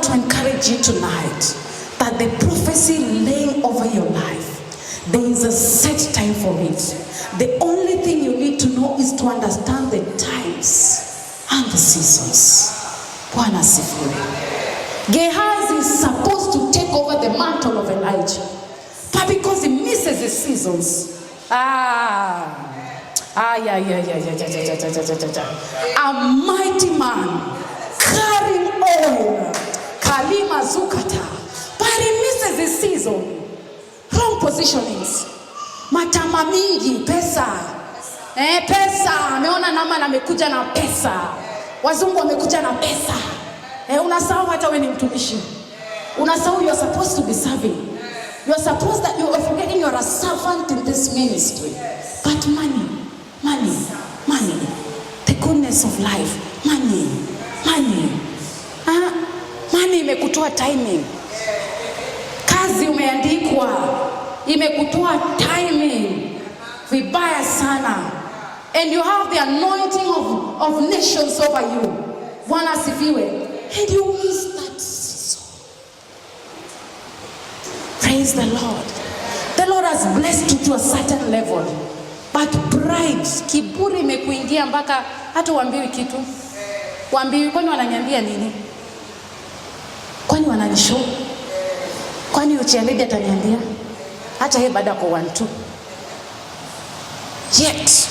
to encourage you tonight that the prophecy laying over your life, there is a set time for it. The only thing you need to know is to understand the times and the seasons. Bwana asifiwe. Gehazi is supposed to take over the mantle of Elijah, but because he misses the seasons, a mighty man carrying oil, Kalima Zukata, but he misses the season. Wrong positionings. Matama mingi, pesa. Pesa. Ameona Naaman amekuja na pesa. Wazungu wamekuja na pesa. Unasahau hata wewe ni mtumishi. Unasahau you are supposed to be serving. You are supposed that you are forgetting you are a servant in this ministry. But money. The goodness of life. Money. Money imekutoa timing. Kazi umeandikwa imekutoa timing vibaya sana, and you have the anointing of nations over you. Bwana asifiwe. And you miss that season. Praise the Lord. The Lord has blessed you to a certain level, but pride, kiburi imekuingia mpaka hata uambiwi kitu. Uambiwi kwani wananiambia nini? Kwani wananishow? Kwani ucheledi ataniambia? Hata yeye baada kwa 1-2. Yet,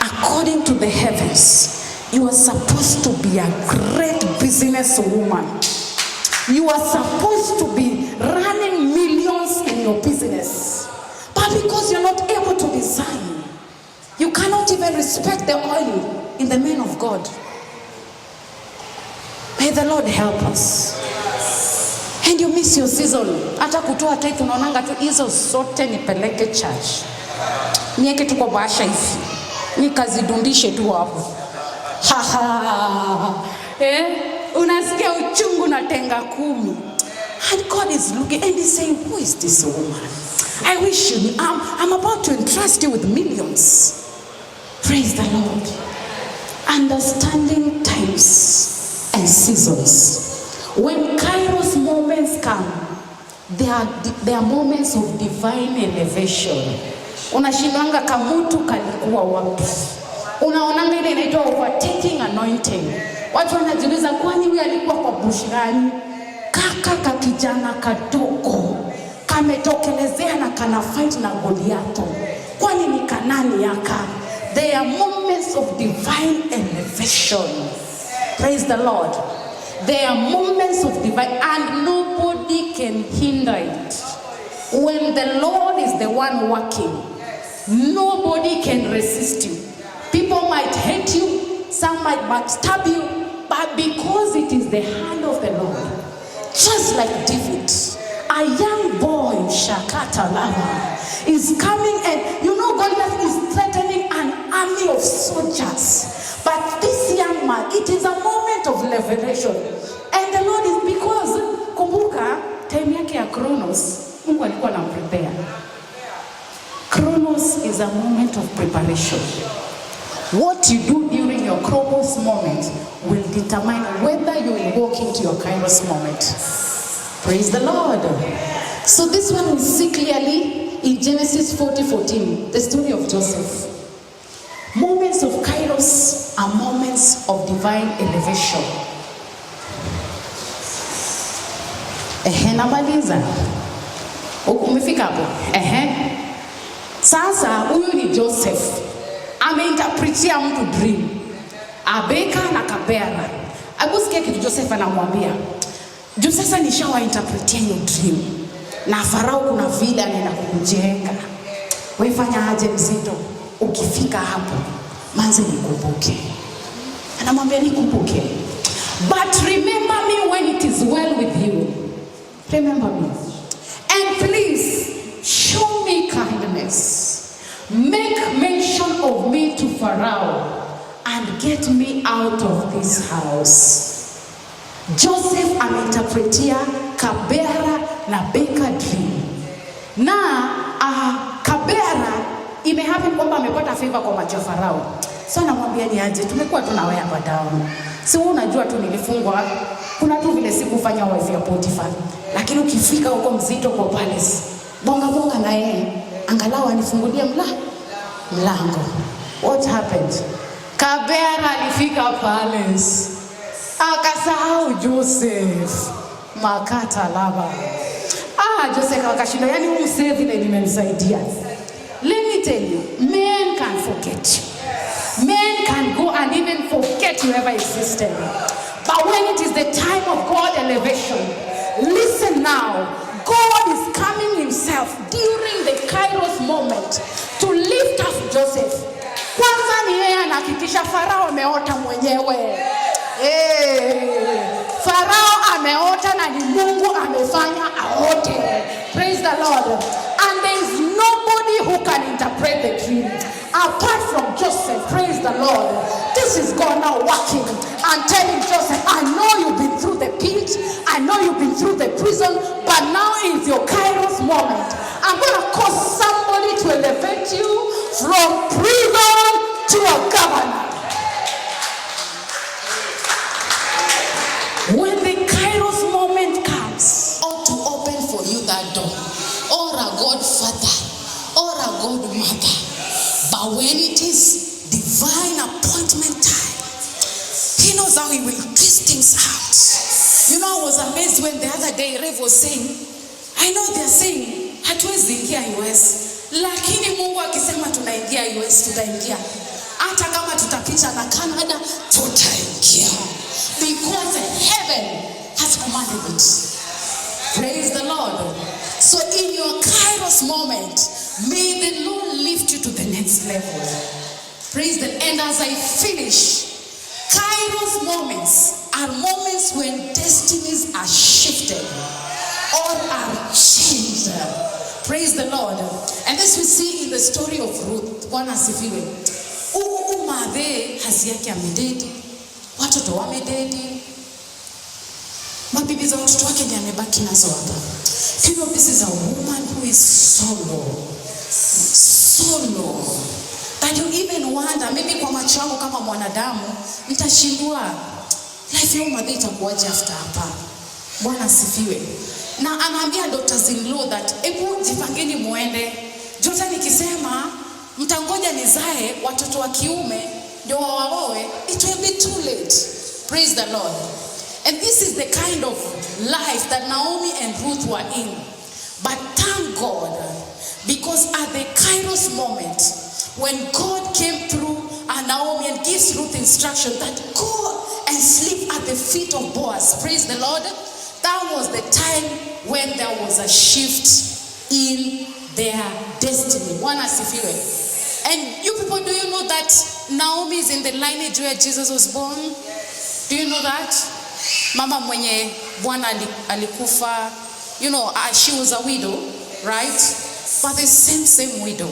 according to the heavens, you are supposed to be a great business woman. You are supposed to be running millions in your business. But because you're not able to design, you cannot even respect the oil in the men of God. May the Lord help us. And you miss your season. Hata kutoa tithe unaonanga tu hizo zote nipeleke church. Nieke tu kwa bahasha hivi. Nikazidundishe tu hapo. Unasikia uchungu na tenga 10. And God is looking and he's saying, who is this woman? I wish you, I'm about to entrust you with millions. Praise the Lord. Understanding times and seasons. When Kairos moments come, there are moments of divine elevation. Unashindanga kamutu kalikuwa wapi. Unaonanga ile inaitwa overtaking anointing. Watu wanajiuliza kwani huyu alikuwa kwa bush gani? Kaka kijana kadogo kametokelezea na kana fight na Goliath. Kwani ni Kanani yaka? There are moments of divine elevation. Praise the Lord. There are moments of divine, and nobody can hinder it. When the Lord is the one working, nobody can resist you. People might hate you, some might backstab you, but because it is the hand of the Lord, just like David, a young boy, Shakata Lava, is coming, and you know Goliath is threatening an army of soldiers. But this young man, it is a moment of liberation. And the Lord is, because kumbuka time yake ya Chronos, Mungu alikuwa anamprepare. Chronos is a moment of preparation. What you do during your Chronos moment will determine whether you will walk into your Kairos moment. Praise the Lord. So this one we see clearly in Genesis 40:14, the story of Joseph. Moments of Kairos are moments of divine elevation. Namaliza. Umefika hapo? Sasa huyu ni Joseph. Ameinterpretia mtu dream. Abeka na Kabera. Abusikia kitu Joseph anamwambia. Juu sasa nishawa interpretia hiyo dream. Na Farao kuna vile anaenda kukujenga. Wewe fanya aje mzito? Ukifika hapo, manze nikumbuke. Anamwambia nikumbuke. But remember me when it is well with you. Remember me. And please, show me kindness. Make mention of me to Pharaoh and get me out of this house. Joseph ameinterpretia Kabera na Beka dream. Na Kabera imehappen kwamba amepata favor kwa macho Farao. So namwambia ni aje, tumekuwa tunawe hapa down. Si wewe unajua tu nilifungwa Kuna tu vile sikufanya wife ya Potiphar. Lakini ukifika huko mzito kwa palace, bonga na yeye, angalau anifungulie mlango. What happened? Kabera alifika palace, akasahau Joseph. Makata lava. Joseph akashinda, yani umsave vile nimemsaidia. Let me tell you, men can forget you. Men can go and even forget you ever existed. But when it is the time of God elevation, listen now. God is coming himself during the Kairos moment to lift up Joseph. Kwanza ni yeye anahakikisha Farao ameota mwenyewe. Farao ameota na ni Mungu amefanya aote. Praise the Lord. And there is nobody who can interpret the dream apart from Joseph. Praise the Lord. This is God now working and telling Joseph, I know you've been through the pit, I know you've been through the prison, but now is your Kairos moment. I'm going to cause somebody to elevate you from prison to a governor. When the Kairos moment comes, or to open for you that door, or a godfather, or a godmother. But when it is divine appointment time, he knows how he will twist things out. You know, I was amazed when the other day Rev was saying, I know they're saying, hatuwezi ingia US, lakini Mungu akisema tunaingia US, tutaingia. Hata kama tutapita na Canada, tutaingia. Because heaven has commanded it. Praise the Lord. So in your Kairos moment, may the Lord lift you to the next level. Praise the Lord. And as I finish, Kairos moments are moments when destinies are shifted or are changed. Praise the Lord. And this we see in the story of Ruth. Bwana asifiwe. Umadhe hazi yake amededi, watoto wamededi, mabibi za watoto wake ndiye amebaki nazo hapa. You know, this is a woman who is solo. That you even wonder, maybe kwa macho yangu kama mwanadamu, nitashindwa life ya Umadhe itakuwaje after hapa. Bwana asifiwe. Na anaambia daughters-in-law that ebu jipangeni muende. Jota nikisema mtangoja nizae watoto wa kiume ndio waoe, it will be too late. Praise the Lord. And this is the kind of life that Naomi and Ruth were in. But thank God, because at the Kairos moment, when God came through and Naomi and gives Ruth instruction that go and sleep at the feet of Boaz, praise the Lord, that was the time when there was a shift in their destiny. Bwana asifiwe. And you people, do you know that Naomi is in the lineage where Jesus was born? Do you know that? Mama mwenye Bwana alikufa, you know, she was a widow, right? But the same widow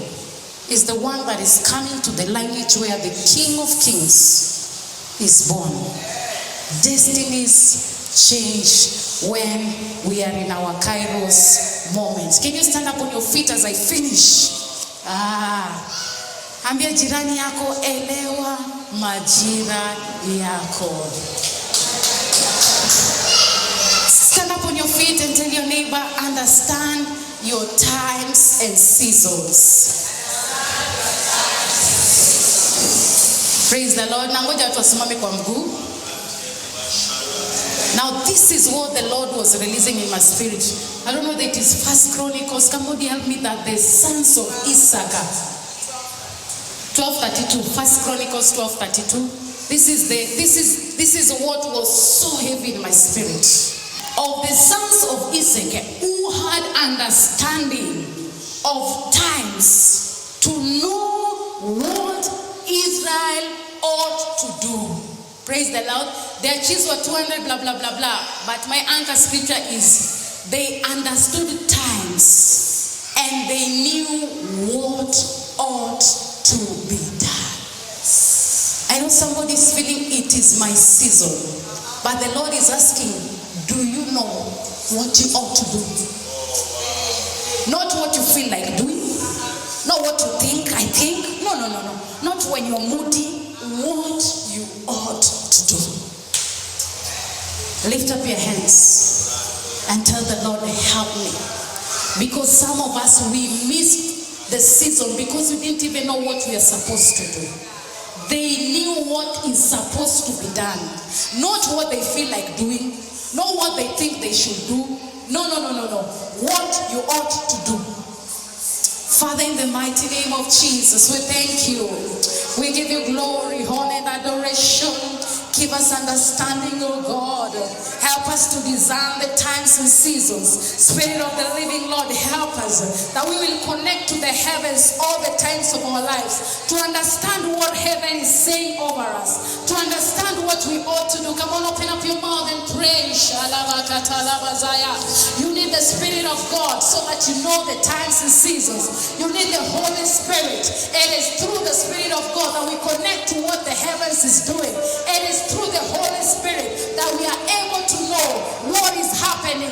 is the one that is coming to the lineage where the King of Kings is born. Destinies change when we are in our Kairos moments. Can you stand up on your feet as I finish? Ambia jirani yako, elewa majira yako. Stand up on your feet and tell your neighbor, understand your times and seasons. Praise the Lord. Nangoja watu wasimame kwa mguu. Now this is what the Lord was releasing in my spirit. I don't know that it is First Chronicles. Somebody help me that the sons of Issachar. 12:32. First Chronicles 12:32. This is what was so heavy in my spirit. Of the sons of Issachar who had understanding of times to know what Israel ought to do. Praise the Lord. Their chiefs were 200, blah, blah, blah, blah. But my anchor scripture is, they understood times and they knew what ought to be done. I know somebody is feeling it is my season. But the Lord is asking, do you know what you ought to do? Not what you feel like doing. Not what you think, I think. No. Not when you're moody. What you ought to do. Lift up your hands and tell the Lord, help me. Because some of us, we missed the season because we didn't even know what we are supposed to do. They knew what is supposed to be done, not what they feel like doing, not what they think they should do. No. What you ought to do. Father, in the mighty name of Jesus, we thank you. We give you glory, honor, and adoration. Give us understanding, oh God. Help us to discern the times and seasons. Spirit of the living Lord, help us that we will connect to the heavens all the times of our lives, to understand what heaven is saying over us, to understand what we ought to do. Come on, open up your mouth and pray. You need the Spirit of God so that you know the times and seasons. You need the Holy Spirit. It is through the Spirit of God that we connect to what the heavens is doing. It is through the Holy Spirit that we are able to know what is happening.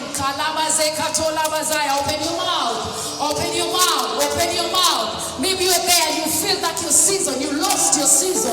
Open your mouth. Open your mouth. Open your mouth. Maybe you're there, you feel that your season, you lost your season.